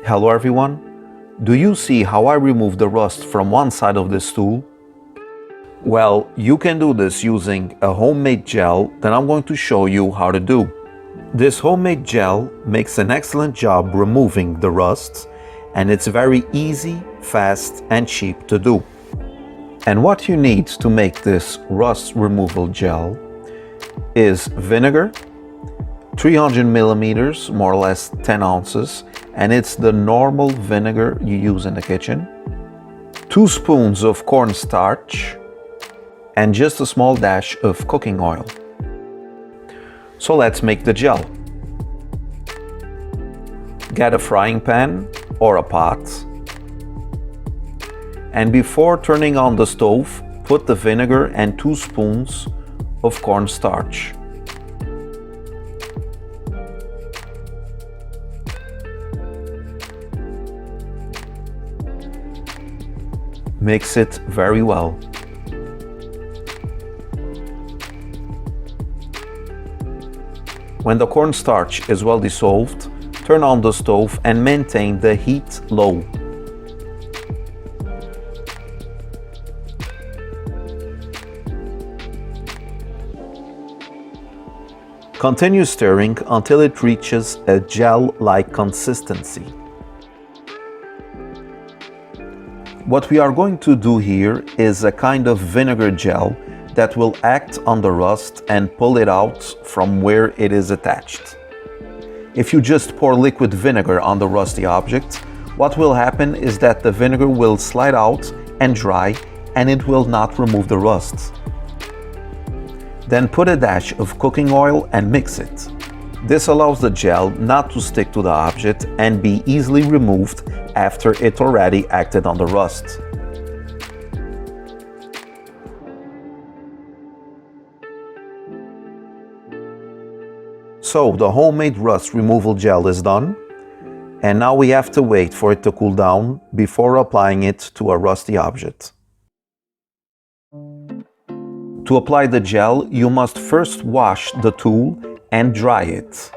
Hello everyone. Do you see how I remove the rust from one side of this tool? Well, you can do this using a homemade gel that I'm going to show you how to do. This homemade gel makes an excellent job removing the rust, and it's very easy, fast and cheap to do. And what you need to make this rust removal gel is vinegar, 300 milliliters, more or less 10 ounces, and it's the normal vinegar you use in the kitchen, 2 spoons of cornstarch, and just a small dash of cooking oil. So let's make the gel. Get a frying pan or a pot, and before turning on the stove, put the vinegar and 2 spoons of cornstarch. Mix it very well. When the cornstarch is well dissolved, turn on the stove and maintain the heat low. Continue stirring until it reaches a gel-like consistency. What we are going to do here is a kind of vinegar gel that will act on the rust and pull it out from where it is attached. If you just pour liquid vinegar on the rusty object, what will happen is that the vinegar will slide out and dry, and it will not remove the rust. Then put a dash of cooking oil and mix it. This allows the gel not to stick to the object and be easily removed after it already acted on the rust. So the homemade rust removal gel is done, and now we have to wait for it to cool down before applying it to a rusty object. To apply the gel, you must first wash the tool and dry it.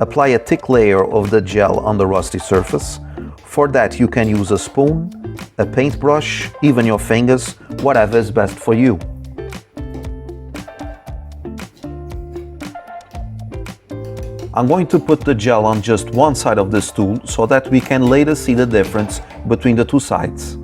Apply a thick layer of the gel on the rusty surface. For that you can use a spoon, a paintbrush, even your fingers, whatever is best for you. I'm going to put the gel on just one side of this tool so that we can later see the difference between the two sides.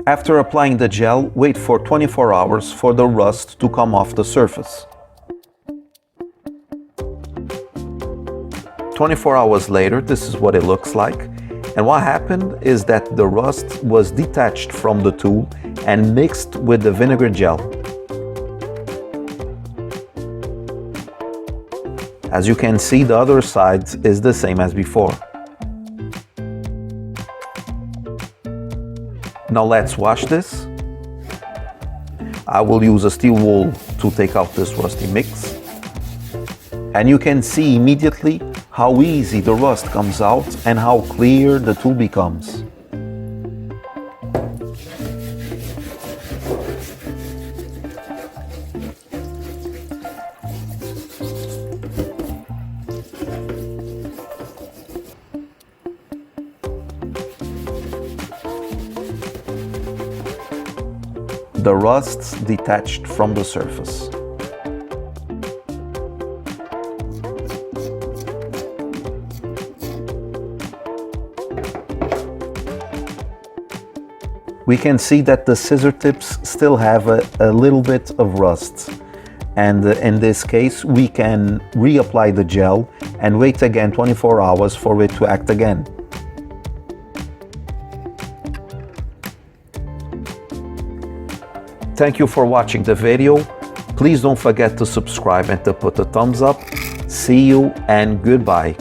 After applying the gel, wait for 24 hours for the rust to come off the surface. 24 hours later, this is what it looks like. And what happened is that the rust was detached from the tool and mixed with the vinegar gel. As you can see, the other side is the same as before. Now let's wash this. I will use a steel wool to take out this rusty mix. And you can see immediately how easy the rust comes out and how clear the tool becomes. The rust detached from the surface. We can see that the scissor tips still have a little bit of rust, and in this case we can reapply the gel and wait again 24 hours for it to act again. Thank you for watching the video. Please don't forget to subscribe and to put a thumbs up. See you and goodbye.